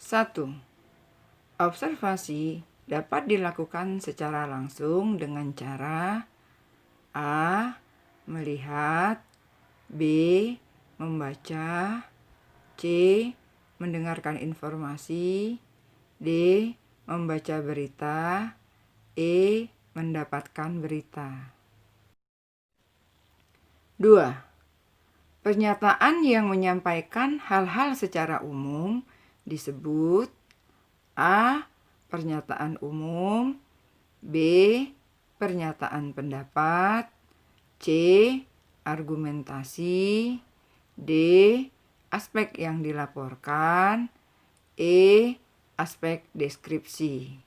1. Observasi dapat dilakukan secara langsung dengan cara A. Melihat, B. Membaca, C. Mendengarkan informasi, D. Membaca berita, E. Mendapatkan berita. 2. Pernyataan yang menyampaikan hal-hal secara umum disebut A. Pernyataan umum, B. Pernyataan pendapat, C. Argumentasi, D. Aspek yang dilaporkan, E. Aspek deskripsi.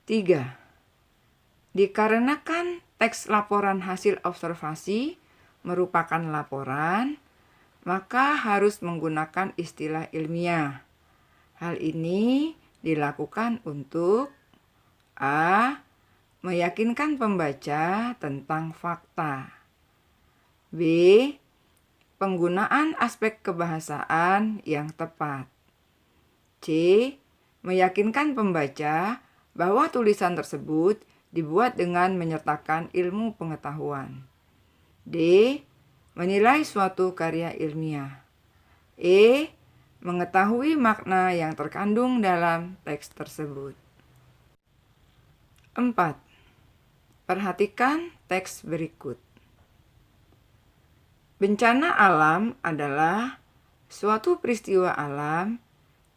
3. Dikarenakan teks laporan hasil observasi merupakan laporan, maka harus menggunakan istilah ilmiah. Hal ini dilakukan untuk A. Meyakinkan pembaca tentang fakta, B. Penggunaan aspek kebahasaan yang tepat, C. Meyakinkan pembaca bahwa tulisan tersebut dibuat dengan menyertakan ilmu pengetahuan, D. Menilai suatu karya ilmiah, E. Mengetahui makna yang terkandung dalam teks tersebut. 4. Perhatikan teks berikut. Bencana alam adalah suatu peristiwa alam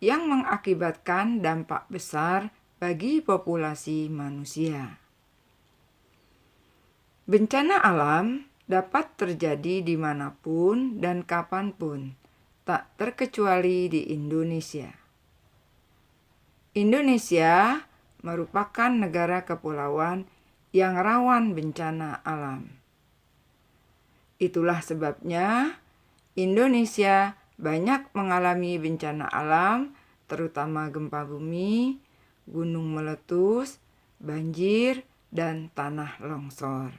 yang mengakibatkan dampak besar bagi populasi manusia. Bencana alam dapat terjadi dimanapun dan kapanpun, tak terkecuali di Indonesia. Indonesia merupakan negara kepulauan yang rawan bencana alam. Itulah sebabnya Indonesia banyak mengalami bencana alam, terutama gempa bumi, gunung meletus, banjir, dan tanah longsor.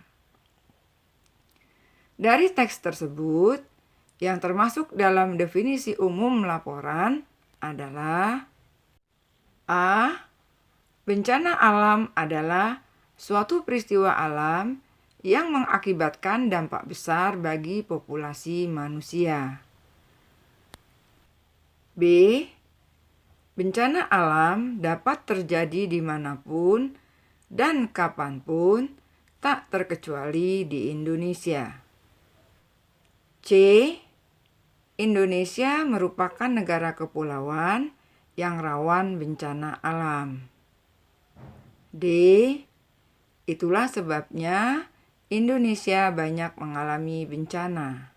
Dari teks tersebut, yang termasuk dalam definisi umum laporan adalah A. Bencana alam adalah suatu peristiwa alam yang mengakibatkan dampak besar bagi populasi manusia. B. Bencana alam dapat terjadi dimanapun dan kapanpun, tak terkecuali di Indonesia. C. Indonesia merupakan negara kepulauan yang rawan bencana alam. D. Itulah sebabnya Indonesia banyak mengalami bencana.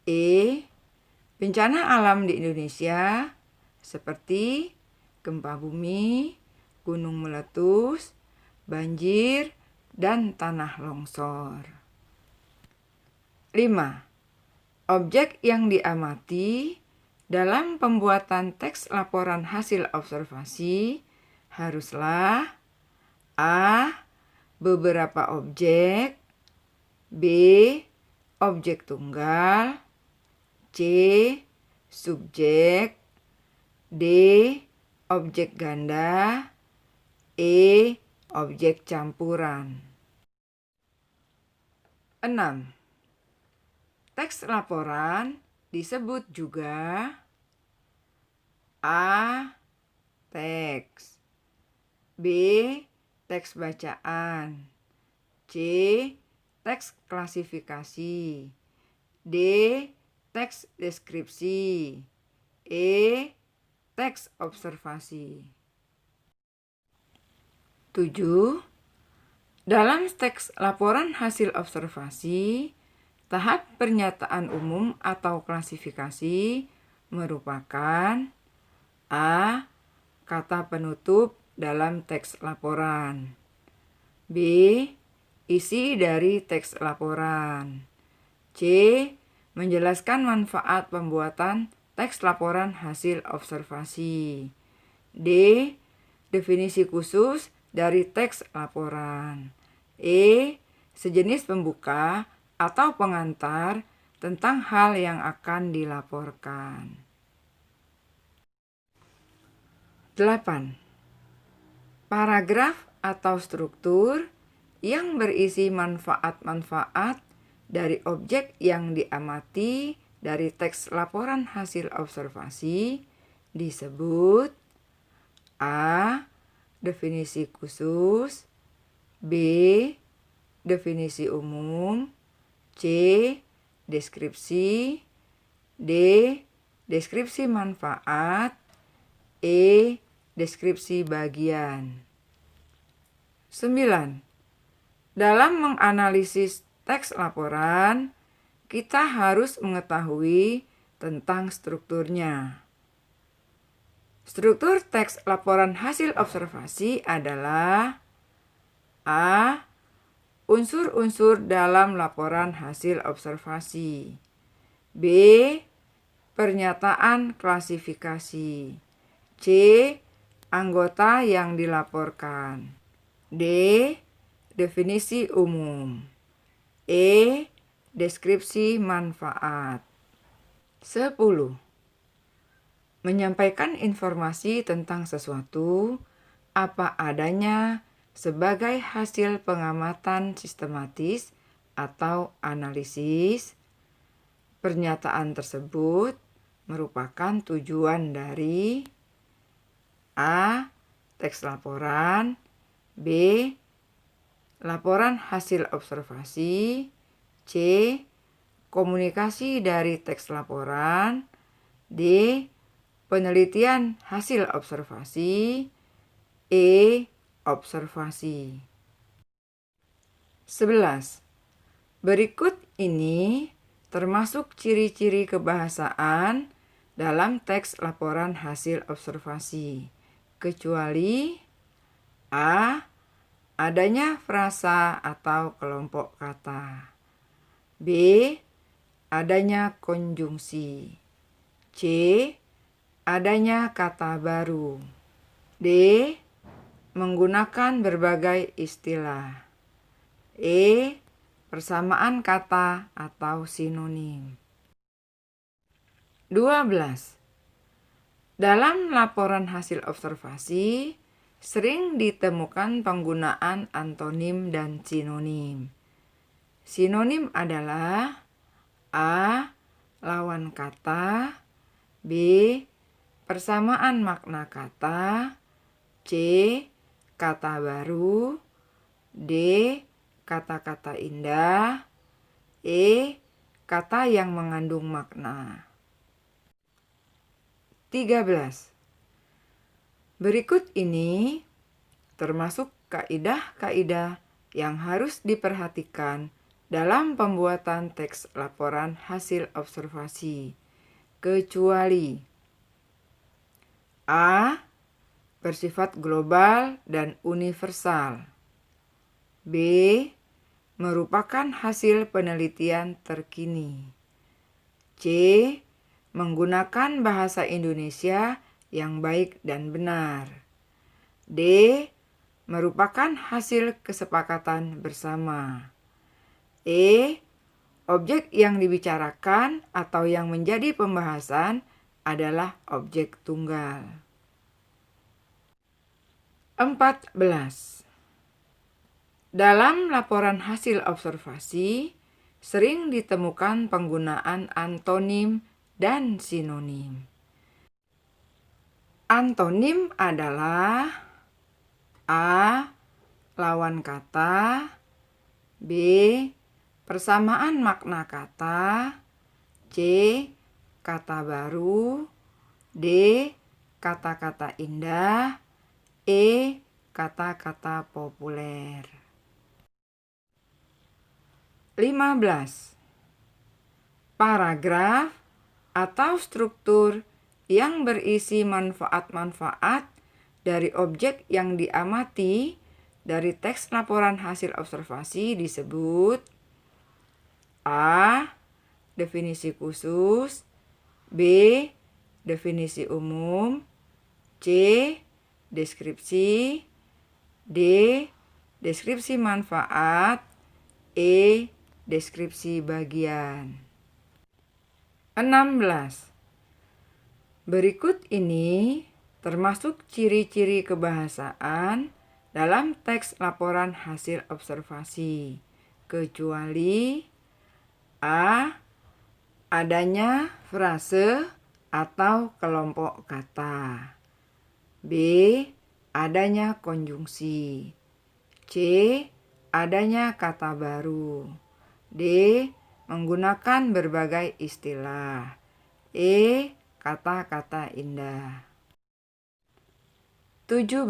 E. Bencana alam di Indonesia seperti gempa bumi, gunung meletus, banjir, dan tanah longsor. 5. Objek yang diamati dalam pembuatan teks laporan hasil observasi haruslah A. Beberapa objek, B. Objek tunggal, C. Subjek, D. Objek ganda, E. Objek campuran. 6. Teks laporan disebut juga A. Teks, B. Teks bacaan, C. Teks klasifikasi, D. Teks deskripsi, E. Teks observasi. 7. Dalam teks laporan hasil observasi, tahap pernyataan umum atau klasifikasi merupakan A. Kata penutup dalam teks laporan, B. Isi dari teks laporan, C. Menjelaskan manfaat pembuatan teks laporan hasil observasi, D. Definisi khusus dari teks laporan, E. Sejenis pembuka atau pengantar tentang hal yang akan dilaporkan. 8. Paragraf atau struktur yang berisi manfaat-manfaat dari objek yang diamati dari teks laporan hasil observasi disebut A. Definisi khusus, B. Definisi umum, C. Deskripsi, D. Deskripsi manfaat, E. Deskripsi bagian. 9. Dalam menganalisis teks laporan, kita harus mengetahui tentang strukturnya. Struktur teks laporan hasil observasi adalah A. Unsur-unsur dalam laporan hasil observasi, B. Pernyataan klasifikasi, C. Anggota yang dilaporkan, D. Definisi umum, E. Deskripsi manfaat. 10. Menyampaikan informasi tentang sesuatu apa adanya sebagai hasil pengamatan sistematis atau analisis. Pernyataan tersebut merupakan tujuan dari A. Teks laporan, B. Laporan hasil observasi, C. Komunikasi dari teks laporan, D. Penelitian hasil observasi, E. Observasi. 11. Berikut ini termasuk ciri-ciri kebahasaan dalam teks laporan hasil observasi, kecuali A. Adanya frasa atau kelompok kata, B. Adanya konjungsi, C. Adanya kata baru, D. Menggunakan berbagai istilah, E. Persamaan kata atau sinonim. 12. Dalam laporan hasil observasi, sering ditemukan penggunaan antonim dan sinonim. Sinonim adalah A. Lawan kata, B. Persamaan makna kata, C. Kata baru, D. Kata-kata indah, E. Kata yang mengandung makna. 13. Berikut ini termasuk kaidah-kaidah yang harus diperhatikan dalam pembuatan teks laporan hasil observasi, kecuali A. Bersifat global dan universal, B. Merupakan hasil penelitian terkini, C. Menggunakan bahasa Indonesia yang baik dan benar, D. Merupakan hasil kesepakatan bersama, E. Objek yang dibicarakan atau yang menjadi pembahasan adalah objek tunggal. 14. Dalam laporan hasil observasi, sering ditemukan penggunaan antonim dan sinonim. Antonim adalah A. Lawan kata, B. Persamaan makna kata, C. Kata baru, D. Kata-kata indah, E. Kata-kata populer. 15. Paragraf atau struktur yang berisi manfaat-manfaat dari objek yang diamati dari teks laporan hasil observasi disebut A. Definisi khusus, B. Definisi umum, C. Deskripsi, D. Deskripsi manfaat, E. Deskripsi bagian. 16. Berikut ini termasuk ciri-ciri kebahasaan dalam teks laporan hasil observasi, kecuali A. Adanya frase atau kelompok kata. B. Adanya konjungsi. C. Adanya kata baru. D. Menggunakan berbagai istilah. E. Kata-kata indah. 17.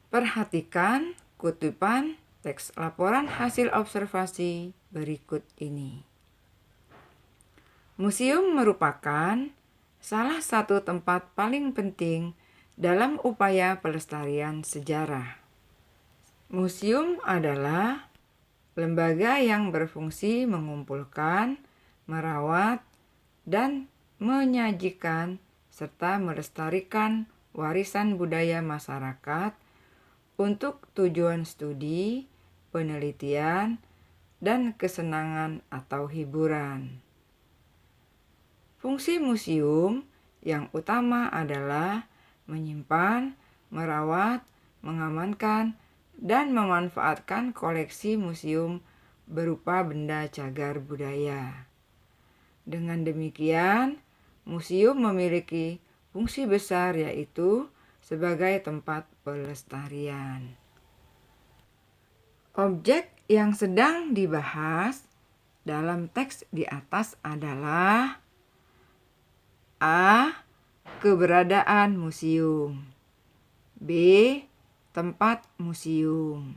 Perhatikan kutipan teks laporan hasil observasi berikut ini. Museum merupakan salah satu tempat paling penting dalam upaya pelestarian sejarah. Museum adalah lembaga yang berfungsi mengumpulkan, merawat, dan menyajikan serta melestarikan warisan budaya masyarakat untuk tujuan studi, penelitian, dan kesenangan atau hiburan. Fungsi museum yang utama adalah menyimpan, merawat, mengamankan, dan memanfaatkan koleksi museum berupa benda cagar budaya. Dengan demikian, museum memiliki fungsi besar yaitu sebagai tempat pelestarian. Objek yang sedang dibahas dalam teks di atas adalah A. Keberadaan museum. B. Tempat museum.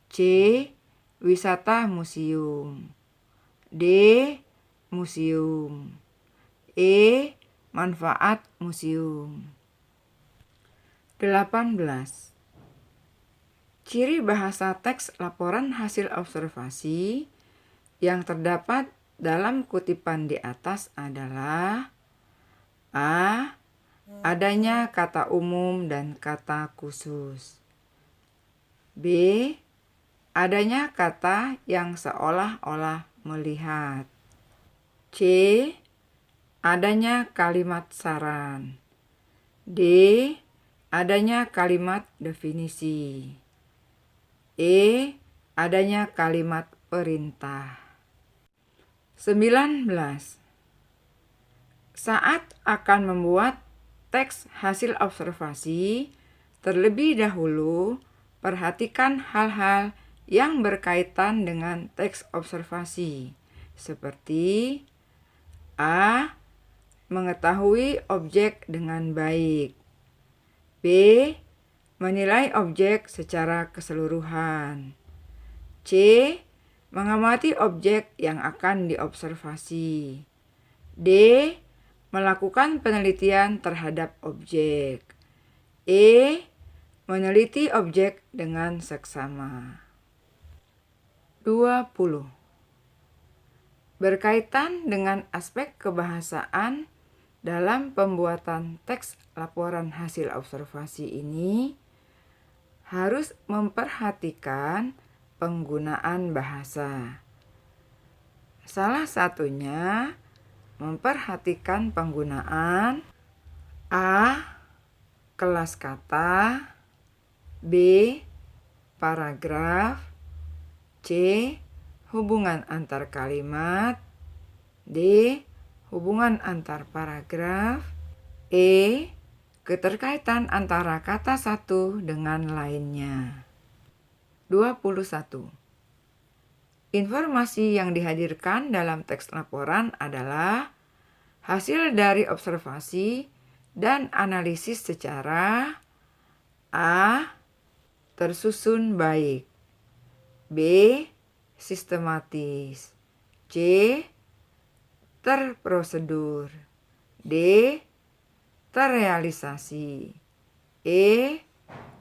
C. Wisata museum. D. Museum. E. Manfaat museum. 18. Ciri bahasa teks laporan hasil observasi yang terdapat dalam kutipan di atas adalah A. Adanya kata umum dan kata khusus. B. Adanya kata yang seolah-olah melihat. C. Adanya kalimat saran. D. Adanya kalimat definisi. E. Adanya kalimat perintah. 19. Saat akan membuat teks hasil observasi, terlebih dahulu perhatikan hal-hal yang berkaitan dengan teks observasi, seperti A. Mengetahui objek dengan baik. B. Menilai objek secara keseluruhan. C. Mengamati objek yang akan diobservasi. D. Melakukan penelitian terhadap objek. E. Meneliti objek dengan seksama. 20. Berkaitan dengan aspek kebahasaan dalam pembuatan teks laporan hasil observasi ini, harus memperhatikan penggunaan bahasa. Salah satunya memperhatikan penggunaan A. Kelas kata. B. Paragraf. C. Hubungan antar kalimat. D. Hubungan antar paragraf. E. Keterkaitan antara kata satu dengan lainnya. 21. Informasi yang dihadirkan dalam teks laporan adalah hasil dari observasi dan analisis secara A. Tersusun baik. B. Sistematis. C. Terprosedur. D. Terrealisasi. E.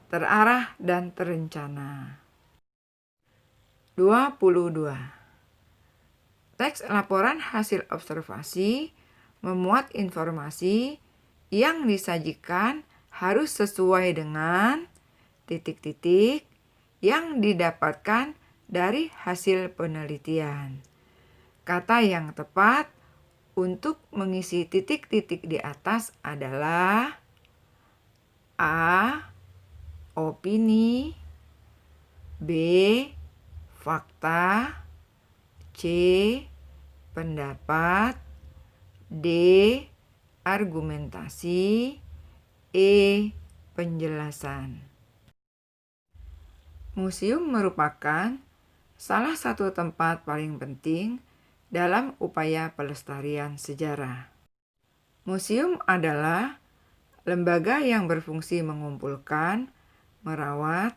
Terarah dan terencana. 22. Teks laporan hasil observasi memuat informasi yang disajikan harus sesuai dengan titik-titik yang didapatkan dari hasil penelitian. Kata yang tepat untuk mengisi titik-titik di atas adalah A. Opini, B. Fakta, C. Pendapat, D. Argumentasi, E. Penjelasan. Museum merupakan salah satu tempat paling penting dalam upaya pelestarian sejarah. Museum adalah lembaga yang berfungsi mengumpulkan, merawat,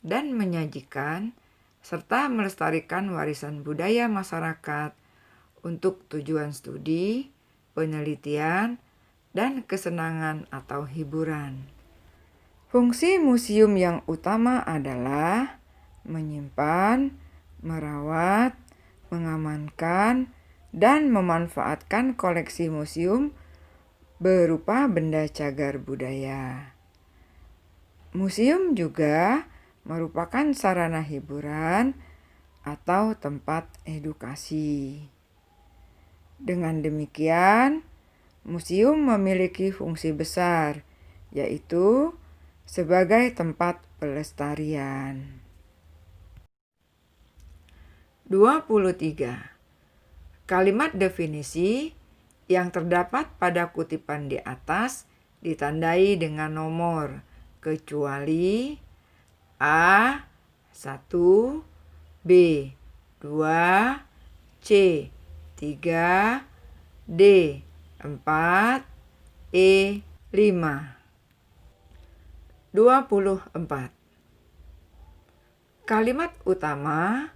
dan menyajikan, serta melestarikan warisan budaya masyarakat untuk tujuan studi, penelitian, dan kesenangan atau hiburan. Fungsi museum yang utama adalah menyimpan, merawat, mengamankan, dan memanfaatkan koleksi museum berupa benda cagar budaya. Museum juga merupakan sarana hiburan atau tempat edukasi. Dengan demikian, museum memiliki fungsi besar, yaitu sebagai tempat pelestarian. 23. Kalimat definisi yang terdapat pada kutipan di atas ditandai dengan nomor, kecuali A. 1, B. 2, C. 3, D. 4, E. 5. 24. Kalimat utama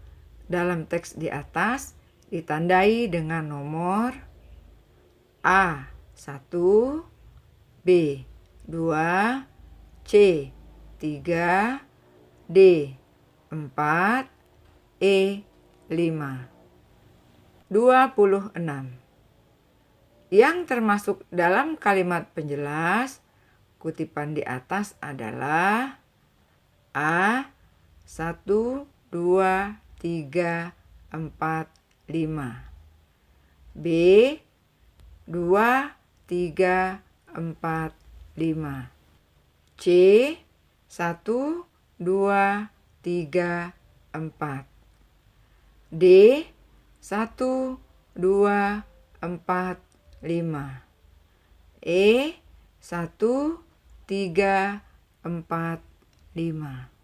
dalam teks di atas ditandai dengan nomor A. 1, B. 2, C. 3, D. 4, E. 5. 26. Yang termasuk dalam kalimat penjelas kutipan di atas adalah A. 1, 2, 3, 4, 5. B. 2, 3, 4, 5. C. 1, 2, 3, 4. D. 1, 2, 4, 5. E. 1, 3, 4, 5.